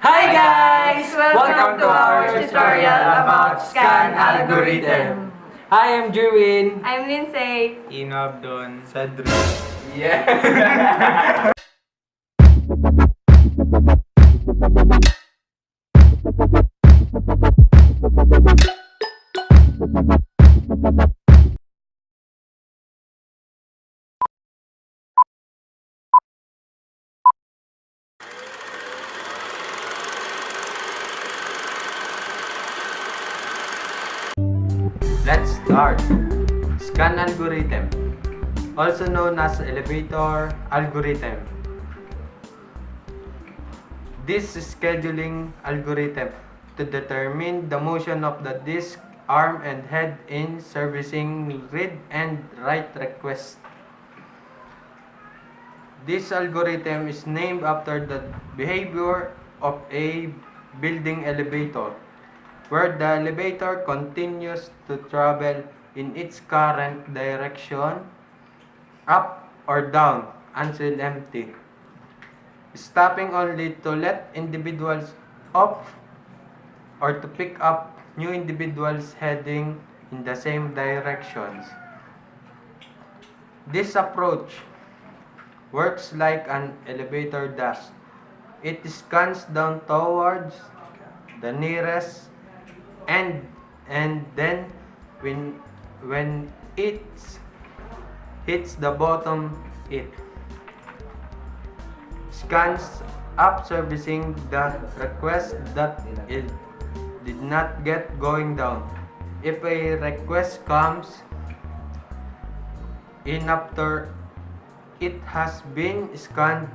Hi guys! Welcome to our tutorial about scan algorithm. Hi, I'm Jerwin. I'm Leendsey. Inno, Abdon, Cedric. Yeah. Let's start. Scan algorithm, also known as elevator algorithm. This scheduling algorithm to determine the motion of the disk, arm, and head in servicing read and write requests. This algorithm is named after the behavior of a building elevator, where the elevator continues to travel in its current direction, up or down, until empty, stopping only to let individuals off or to pick up new individuals heading in the same directions. This approach works like an elevator does. It scans down towards the nearest and then when it hits the bottom, it scans up servicing the request that it did not get going down. If a request comes in after it has been scanned,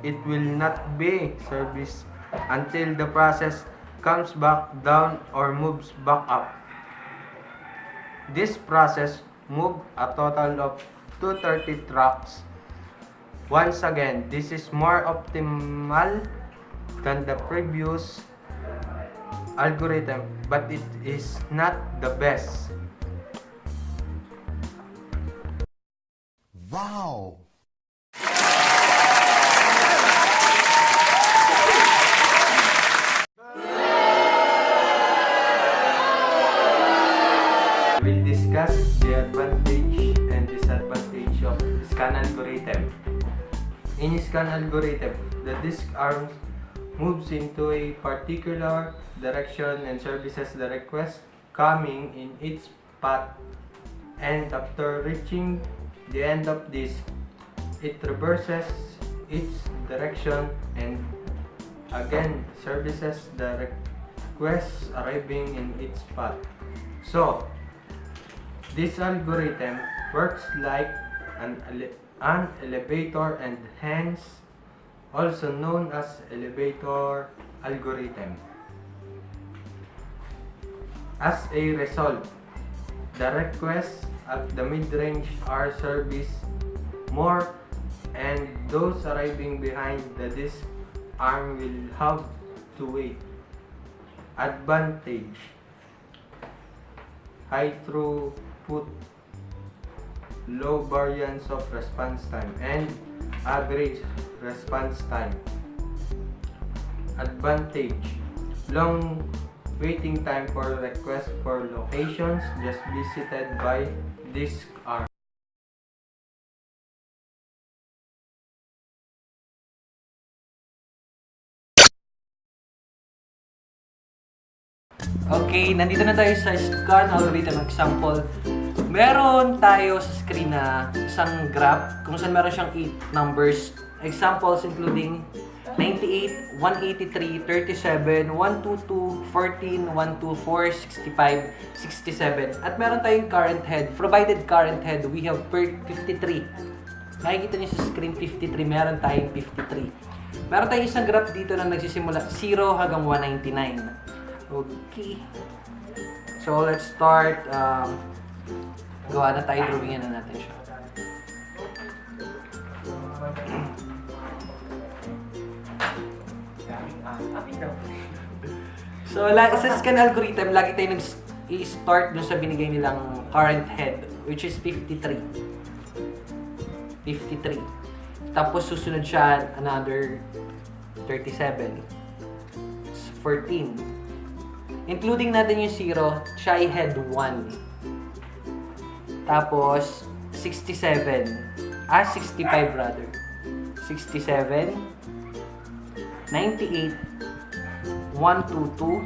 it will not be serviced until the process comes back down or moves back up. This process moved a total of 230 tracks. Once again, this is more optimal than the previous algorithm, but it is not the best. Wow! We will discuss the advantage and disadvantage of scan algorithm. In scan algorithm, the disk arm moves into a particular direction and services the request coming in its path, and after reaching the end of this, it reverses its direction and again services the request arriving in its path. So, this algorithm works like an elevator and hence also known as elevator algorithm. As a result, the requests at the mid-range are serviced more and those arriving behind the disk arm will have to wait. Advantage: high throughput, low variance of response time, and average response time. Advantage: long waiting time for requests for locations just visited by disk arm. Okay, nandito na tayo sa scan algorithm example. Meron tayo sa screen na isang graph kung saan meron siyang 8 numbers. Examples including 98, 183, 37, 122, 14, 124, 65, 67. At meron tayong current head. Provided current head, we have 53. Nakikita niyo sa screen 53, meron tayong 53. Meron tayong isang graph dito na nagsisimula 0 hanggang 199. Okay. So, let's start. Gawa na tayo, drawingin na natin siya. So, sa scan algorithm, lagi tayo nag-start dun sa binigay nilang current head, which is 53. 53. Tapos, susunod siya another 37. 14. Including natin yung 0, siya ay head 1. Tapos, 67. 65 rather. 67, 98, 122,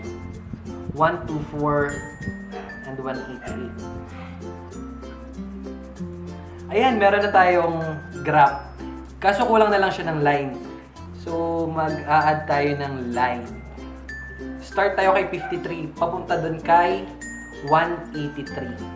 124, and 188. Ayan, meron na tayong graph. Kaso kulang na lang siya ng line. So, mag-a-add tayo ng line. Start tayo kay 53, papunta dun kay 183.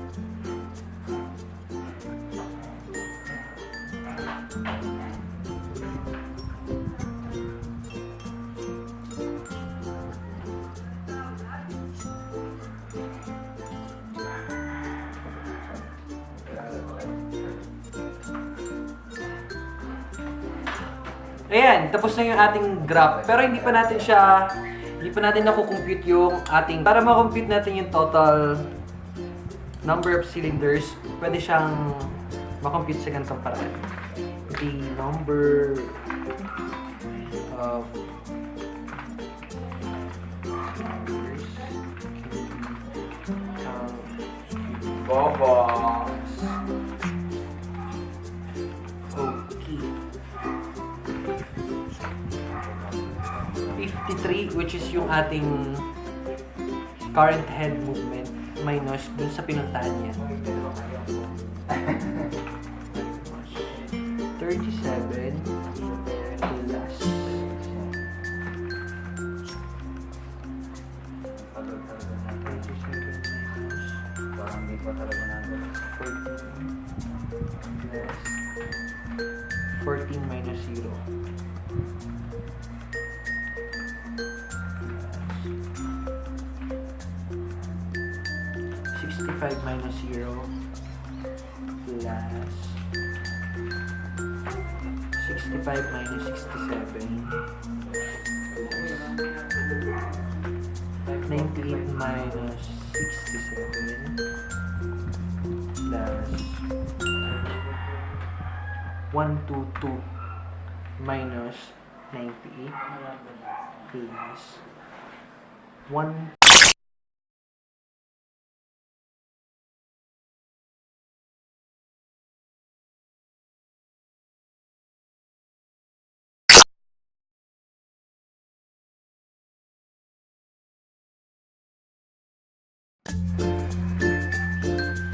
Ayan, tapos na yung ating graph. Pero hindi pa natin nakukompute yung ating, para ma-compute natin yung total number of cylinders, pwede siyang ma-compute sa ganitong paraan. The number of Bobo. Okay. 53, which is yung ating current head movement minus dun sa pinuntahan niya. 37 plus 14 minus 0. 65 minus 0 plus 65 minus 67 98 minus 67 plus 122 minus 98 plus 1.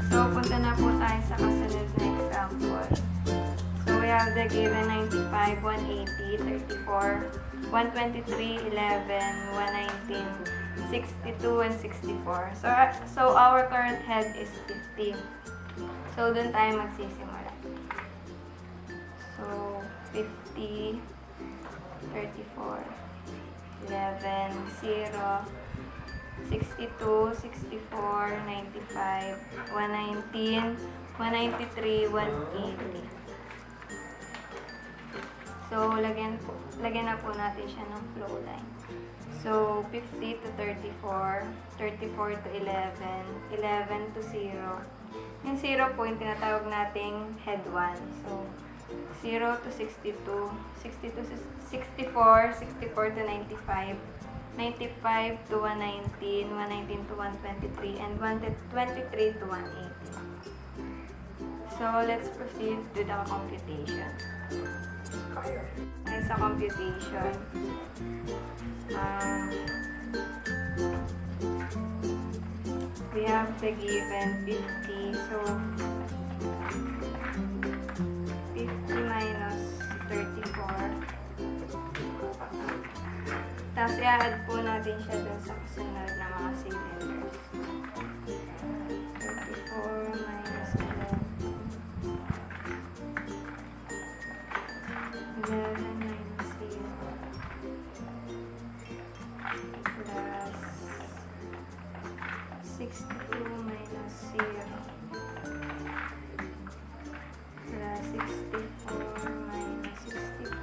So, punta na po tayo sa kasunod na example. So, we have the given 95, 180, 34, 123, 11, 119, 62, and 64. So our current head is 50. So, dun tayo magsisimula. So, 50, 34, 11, 0, 62, 64, 95, 119, 193, 180. So, lagyan na po natin siya ng flow line. So, 50 to 34, 34 to 11, 11 to 0. Yung 0 po yung tinatawag nating head 1. So, 0 to 62, 60 to 64, 64 to 95, 95 to 119, 119 to 123, and 123 to 180. So, let's proceed to the computation. Ay, sa computation, we have the given 50. So, 50 minus 34. Tapos, i-add po natin siya dun sa kasunod na mga cylinders. 34 minus 11. 11 minus 0. Plus 62 minus 0. Plus 64 minus 62.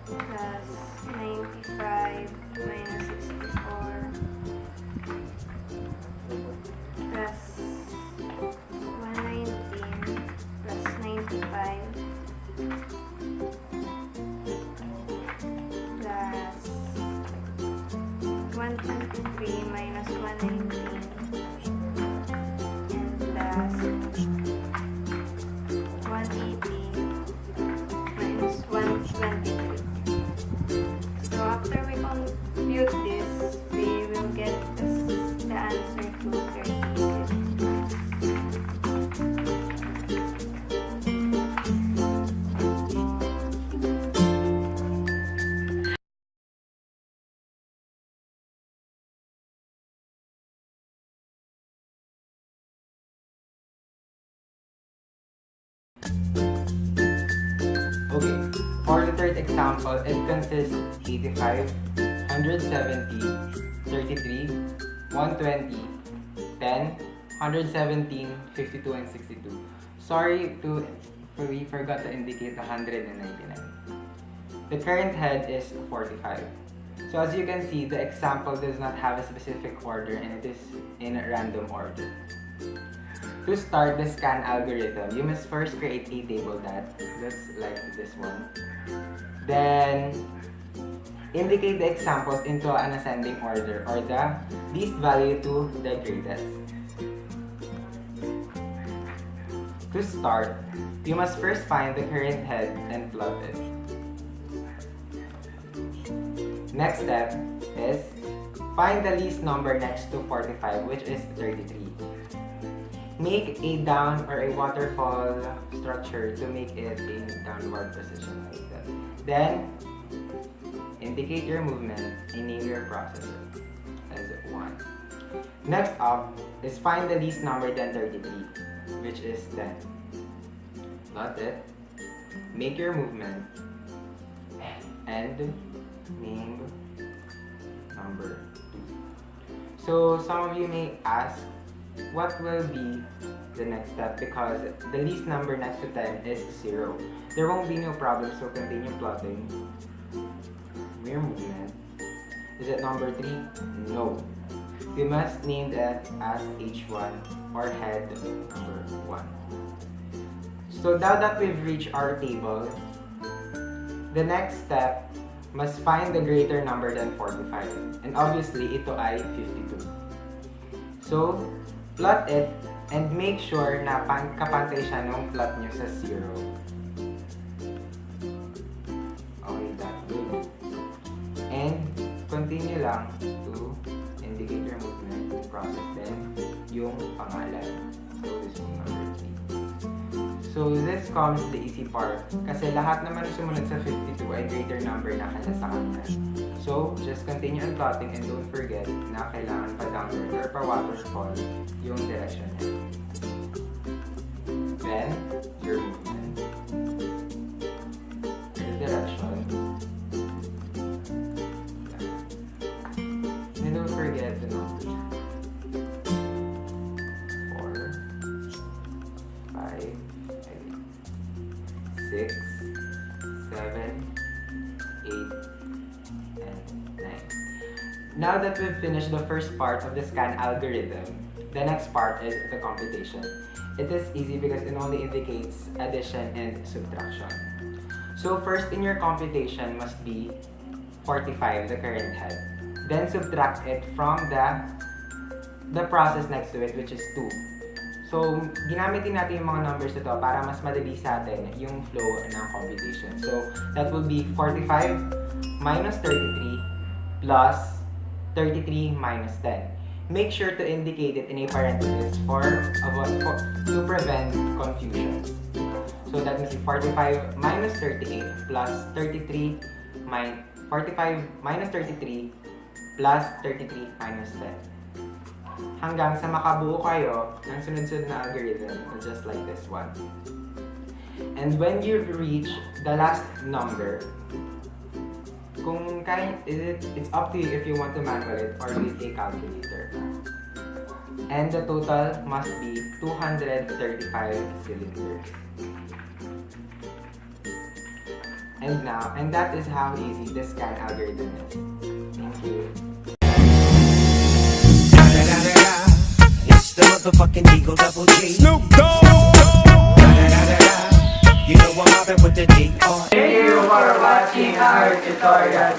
Plus 95 minus 64 plus 119 plus 95 plus third example, it consists 85, 170, 33, 120, 10, 117, 52, and 62. Sorry, we forgot to indicate 199. The current head is 45. So as you can see, the example does not have a specific order and it is in a random order. To start the scan algorithm, you must first create a table that looks like this one. Then, indicate the examples into an ascending order or the least value to the greatest. To start, you must first find the current head and plot it. Next step is find the least number next to 45, which is 33. Make a down or a waterfall structure to make it in downward position like that. Then, indicate your movement and name your processor as 1. Next up is find the least number than 33, which is 10. Plot it, make your movement, and name number 2. So some of you may ask, what will be the next step? Because the least number next to 10 is 0. There won't be no problem, so continue plotting your movement. Is it number 3? No. You must name that as H1 or head number 1. So now that we've reached our table, the next step must find the greater number than 45. And obviously, ito ay 52. So, plot it and make sure na kapantay siya nung plot nyo sa 0. Okay, that's good. And continue lang to indicate your movement, process then yung pangalan. So, this one number 3. So, this comes the easy part. Kasi lahat naman sumunod sa 52 ay greater number na kanya sa kanya. So, just continue on plotting and don't forget na kailangan pa downward or pa waterfall yung direction niya. Then, your movement. The direction. And don't forget the numbers. 4, 5, 6, 7, 8, and 9. Now that we've finished the first part of the scan algorithm, the next part is the computation. It is easy because it only indicates addition and subtraction. So first in your computation must be 45, the current head. Then subtract it from the process next to it, which is 2. So, ginamitin natin yung mga numbers ito para mas madali sa atin yung flow ng computation. So, that will be 45 minus 33 plus 33 minus 10. Make sure to indicate it in a parenthesis to prevent confusion. So, that means 45 minus 38 plus 33 45 minus 33 plus 33 minus 10. Hanggang sa makabuo kayo ng sunod-sunod na algorithm, just like this one. And when you reach the last number, it's up to you if you want to manual it or use a calculator. And the total must be 235 cylinders. And that is how easy the scan algorithm is. Thank you. It's the motherfucking Eagle Double G. Snoop Dogg. You know I'm mobbing with the D.R. Thank you for watching our tutorial.